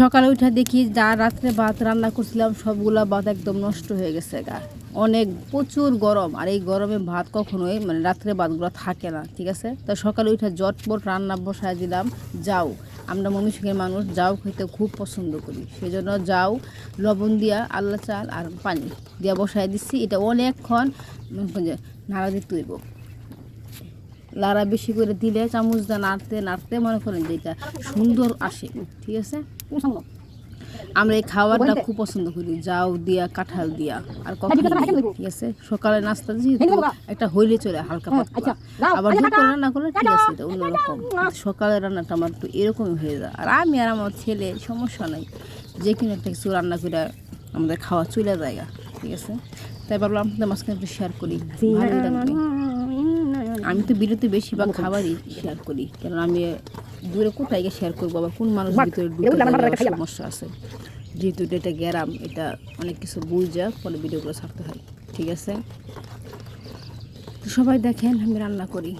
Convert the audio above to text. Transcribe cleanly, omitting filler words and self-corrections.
সকালে উঠে দেখি যা রাত্রে ভাত রান্না করছিলাম সবগুলা ভাত একদম নষ্ট হয়ে গেছে গা। অনেক প্রচুর গরম, আর এই গরমে ভাত কখনোই মানে রাত্রে ভাতগুলো থাকে না, ঠিক আছে। তো সকালে উঠে জটপট রান্না বসায় দিলাম। যাও, আমরা ময়মনসিংহের মানুষ যাও খেতে খুব পছন্দ করি, সেই জন্য যাও লবণ দিয়া আল্লা চাল আর পানি দিয়া বসায় দিচ্ছি। এটা অনেকক্ষণ নাড়া দিতে হইব। লাড়া বেশি করে দিলে চামচ দিয়ে নাড়তে নাড়তে মনে করেন যে এটা সুন্দর আসে, ঠিক আছে। আমরা এই খাবারটা খুব পছন্দ করি, জাউ দিয়া কাঁঠাল দিয়া আর কফি দিয়া, ঠিক আছে। সকালে নাস্তা যেহেতু একটা হইলে চলে হালকা পাতলা, আবার দুপুরে রান্না করলে ঠিক আছে, এটা অন্যরকম। সকালের রান্নাটা আমার একটু এরকমই হয়ে যায়। আর আমি আর আমার ছেলে সমস্যা নাই, যে কোনো একটা কিছু রান্না করে আমাদের খাওয়া চলে জায়গা, ঠিক আছে। তাই ভাবলাম আপনাদের মাঝখানে একটু শেয়ার করি, ভালোই লাগবে। আমি তো ভিডিওতে বেশিরভাগ খাবারই শেয়ার করি, কারণ আমি দূরে কোথায় গিয়ে শেয়ার করবো, আবার কোন মানুষ ভিতরে ঢুকে সমস্যা আছে। যেহেতু এটা গ্যারাম, এটা অনেক কিছু বুঝা পরে ভিডিওগুলো ছাড়তে হয়, ঠিক আছে। তো সবাই দেখেন আমি রান্না করি।